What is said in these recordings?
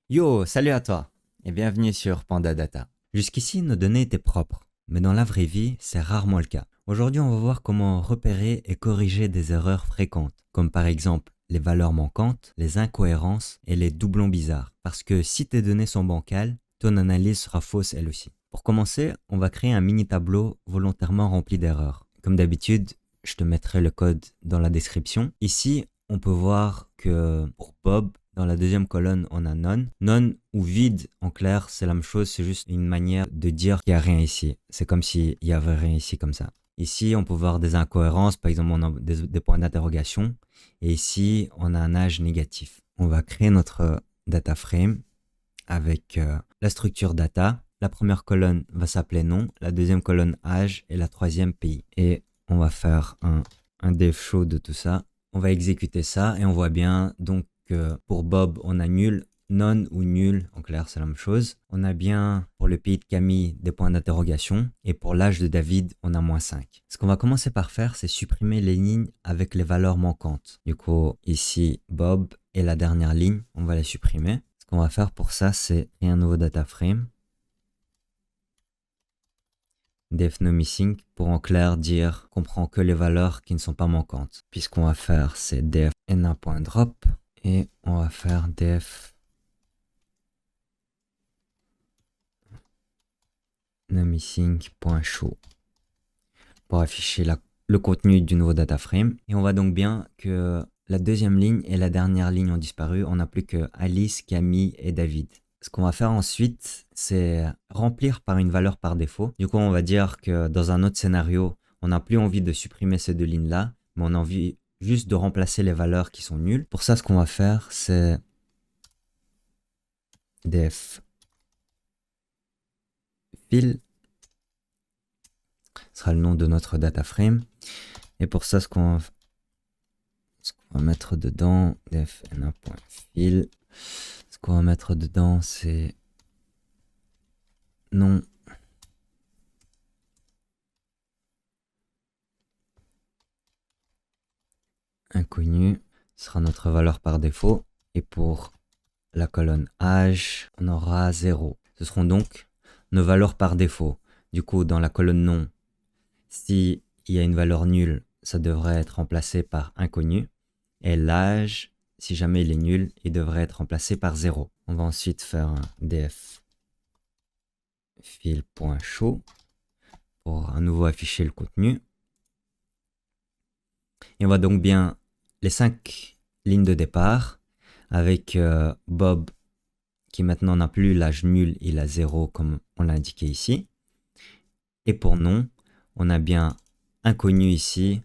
Yo, salut à toi et bienvenue sur Panda Data. Jusqu'ici, nos données étaient propres, mais dans la vraie vie, c'est rarement le cas. Aujourd'hui, on va voir comment repérer et corriger des erreurs fréquentes, comme par exemple les valeurs manquantes, les incohérences et les doublons bizarres. Parce que si tes données sont bancales, ton analyse sera fausse elle aussi. Pour commencer, on va créer un mini tableau volontairement rempli d'erreurs. Comme d'habitude, je te mettrai le code dans la description. Ici, on peut voir que pour Bob, dans la deuxième colonne, on a none. None ou vide, en clair, c'est la même chose, c'est juste une manière de dire qu'il n'y a rien ici. C'est comme s'il n'y avait rien ici comme ça. Ici, on peut voir des incohérences, par exemple, on a des points d'interrogation. Et ici, on a un âge négatif. On va créer notre data frame avec la structure data. La première colonne va s'appeler nom, la deuxième colonne âge et la troisième pays. Et on va faire un dev show de tout ça. On va exécuter ça et on voit bien donc que pour Bob, on a nul, non ou nul, en clair c'est la même chose. On a bien pour le pays de Camille des points d'interrogation et pour l'âge de David, on a -5. Ce qu'on va commencer par faire, c'est supprimer les lignes avec les valeurs manquantes. Du coup, ici Bob et la dernière ligne, on va les supprimer. Ce qu'on va faire pour ça, c'est créer un nouveau data frame. Def no missing pour en clair dire qu'on prend que les valeurs qui ne sont pas manquantes. Puis ce qu'on va faire, c'est def na.drop et on va faire def no missing.show pour afficher le contenu du nouveau data frame. Et on voit donc bien que la deuxième ligne et la dernière ligne ont disparu. On n'a plus que Alice, Camille et David. Ce qu'on va faire ensuite, c'est remplir par une valeur par défaut. Du coup, on va dire que dans un autre scénario, on n'a plus envie de supprimer ces deux lignes-là, mais on a envie juste de remplacer les valeurs qui sont nulles. Pour ça, ce qu'on va faire, c'est def fill, ce sera le nom de notre data frame. Et pour ça, ce qu'on va mettre dedans, def na.fill, ce qu'on va mettre dedans, c'est nom inconnu, ce sera notre valeur par défaut. Et pour la colonne âge, on aura 0. Ce seront donc nos valeurs par défaut. Du coup, dans la colonne nom, s'il y a une valeur nulle, ça devrait être remplacé par inconnu. Et l'âge, si jamais il est nul, il devrait être remplacé par 0. On va ensuite faire un def fill.show pour à nouveau afficher le contenu. Et on voit donc bien les 5 lignes de départ avec Bob qui maintenant n'a plus l'âge nul, il a 0 comme on l'a indiqué ici. Et pour nom, on a bien inconnu ici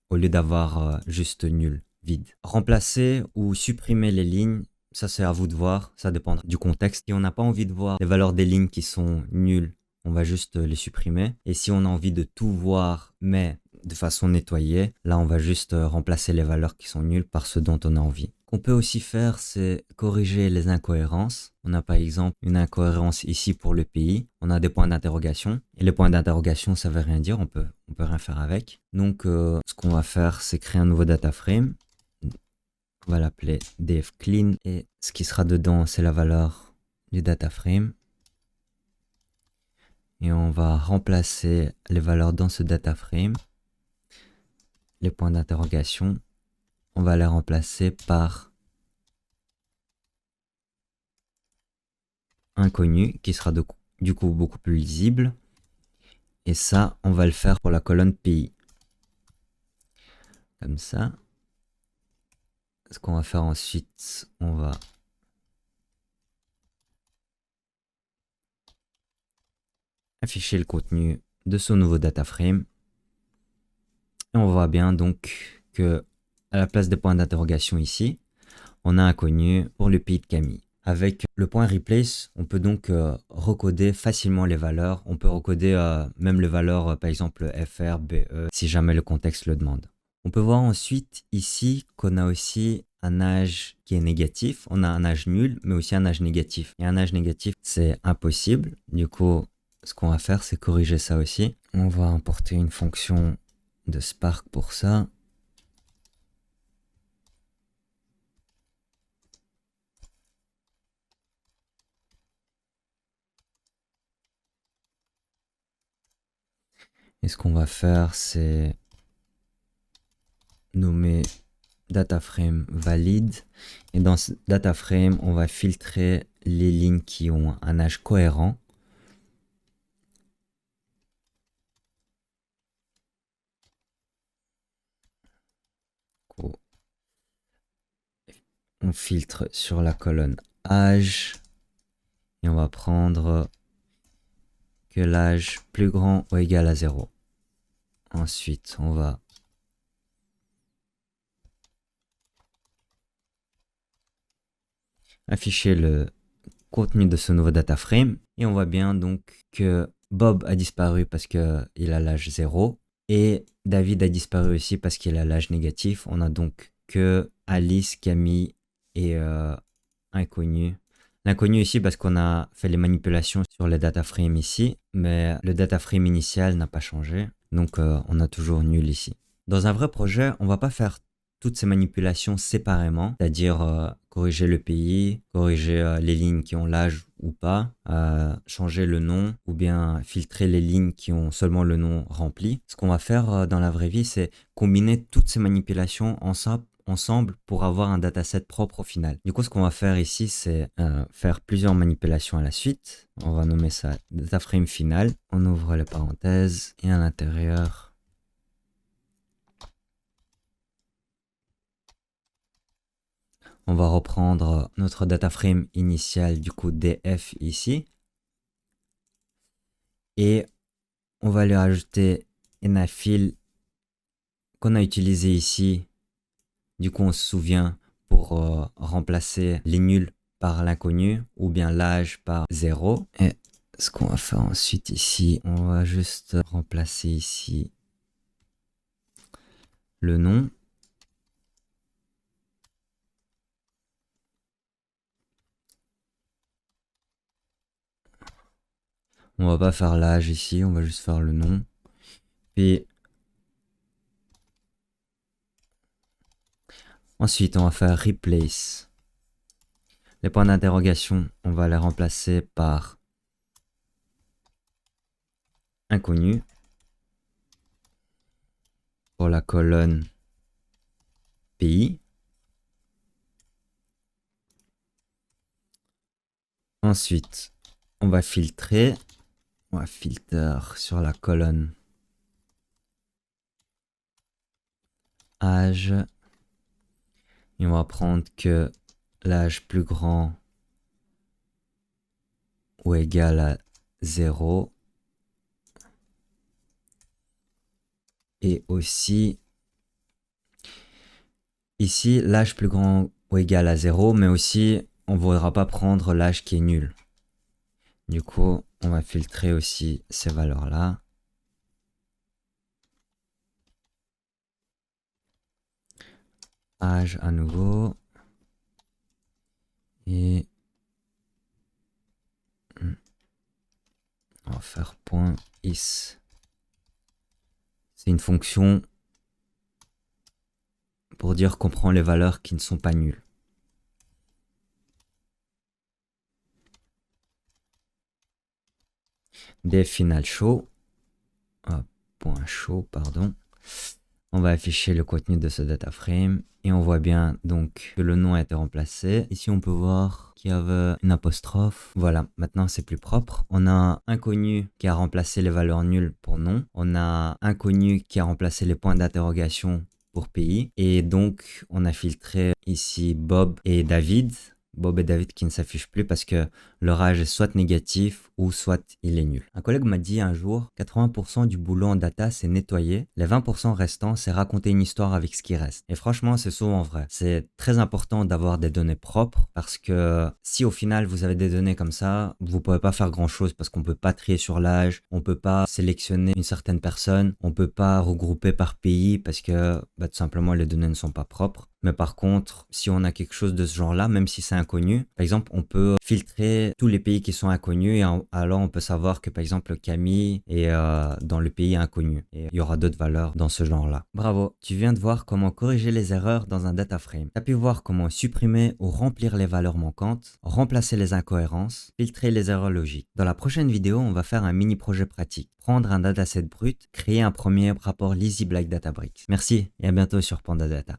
au lieu d'avoir juste nul, vide. Remplacer ou supprimer les lignes, ça c'est à vous de voir, ça dépend du contexte. Si on n'a pas envie de voir les valeurs des lignes qui sont nulles, on va juste les supprimer. Et si on a envie de tout voir, mais de façon nettoyée, là on va juste remplacer les valeurs qui sont nulles par ce dont on a envie. Ce qu'on peut aussi faire, c'est corriger les incohérences. On a par exemple une incohérence ici pour le pays. On a des points d'interrogation. Et les points d'interrogation, ça veut rien dire, on peut rien faire avec. Donc ce qu'on va faire, c'est créer un nouveau data frame. On va l'appeler def clean. Et ce qui sera dedans, c'est la valeur du data frame. Et on va remplacer les valeurs dans ce data frame. Les points d'interrogation, on va les remplacer par inconnu, qui sera du coup beaucoup plus lisible. Et ça, on va le faire pour la colonne pays. Comme ça. Ce qu'on va faire ensuite, on va afficher le contenu de ce nouveau data frame. Et on voit bien donc que à la place des points d'interrogation ici, on a inconnu pour le pays de Camille. Avec le point replace, on peut donc recoder facilement les valeurs. On peut recoder même les valeurs, par exemple FR, BE, si jamais le contexte le demande. On peut voir ensuite ici qu'on a aussi un âge qui est négatif. On a un âge nul, mais aussi un âge négatif. Et un âge négatif, c'est impossible. Du coup, ce qu'on va faire, c'est corriger ça aussi. On va importer une fonction de Spark pour ça. Et ce qu'on va faire, c'est nommer dataframe valide. Et dans ce dataframe, on va filtrer les lignes qui ont un âge cohérent. On filtre sur la colonne âge. Et on va prendre que l'âge plus grand ou égal à 0. Ensuite, on va afficher le contenu de ce nouveau data frame. Et on voit bien donc que Bob a disparu parce qu'il a l'âge 0. Et David a disparu aussi parce qu'il a l'âge négatif. On a donc que Alice, Camille et inconnu. L'inconnu ici parce qu'on a fait les manipulations sur les data frames ici, mais le data frame initial n'a pas changé, donc on a toujours nul ici. Dans un vrai projet, on va pas faire toutes ces manipulations séparément, c'est-à-dire corriger le pays, corriger les lignes qui ont l'âge ou pas, changer le nom ou bien filtrer les lignes qui ont seulement le nom rempli. Ce qu'on va faire dans la vraie vie, c'est combiner toutes ces manipulations ensemble pour avoir un dataset propre au final. Du coup, ce qu'on va faire ici, c'est faire plusieurs manipulations à la suite. On va nommer ça dataframe final. On ouvre les parenthèses et à l'intérieur, on va reprendre notre dataframe initial du coup df ici. Et on va lui rajouter NaFill qu'on a utilisé ici. Du coup, on se souvient pour remplacer les nuls par l'inconnu ou bien l'âge par 0. Et ce qu'on va faire ensuite ici, on va juste remplacer ici le nom. On va pas faire l'âge ici, on va juste faire le nom. Puis ensuite, on va faire replace. Les points d'interrogation, on va les remplacer par inconnu. Pour la colonne pays. Ensuite, on va filtrer. On va filtrer sur la colonne âge. Et on va prendre que l'âge plus grand ou égal à 0. Et aussi, ici, l'âge plus grand ou égal à 0, mais aussi, on ne voudra pas prendre l'âge qui est nul. Du coup, on va filtrer aussi ces valeurs-là. Âge à nouveau. Et on va faire .is. C'est une fonction pour dire qu'on prend les valeurs qui ne sont pas nulles. Def final show. Point show, pardon. On va afficher le contenu de ce data frame et on voit bien donc que le nom a été remplacé. Ici on peut voir qu'il y avait une apostrophe. Voilà, maintenant c'est plus propre. On a inconnu qui a remplacé les valeurs nulles pour nom. On a inconnu qui a remplacé les points d'interrogation pour pays. Et donc on a filtré ici Bob et David. Bob et David qui ne s'affichent plus parce que leur âge est soit négatif ou soit il est nul. Un collègue m'a dit un jour, 80% du boulot en data c'est nettoyer, les 20% restants c'est raconter une histoire avec ce qui reste. Et franchement c'est souvent vrai. C'est très important d'avoir des données propres parce que si au final vous avez des données comme ça, vous pouvez pas faire grand chose parce qu'on peut pas trier sur l'âge, on peut pas sélectionner une certaine personne, on peut pas regrouper par pays parce que tout simplement les données ne sont pas propres. Mais par contre, si on a quelque chose de ce genre-là, même si c'est inconnu, par exemple, on peut filtrer tous les pays qui sont inconnus et alors on peut savoir que par exemple Camille est dans le pays inconnu et il y aura d'autres valeurs dans ce genre-là. Bravo, tu viens de voir comment corriger les erreurs dans un data frame. Tu as pu voir comment supprimer ou remplir les valeurs manquantes, remplacer les incohérences, filtrer les erreurs logiques. Dans la prochaine vidéo, on va faire un mini projet pratique. Prendre un dataset brut, créer un premier rapport lisible avec Databricks. Merci et à bientôt sur Panda Data.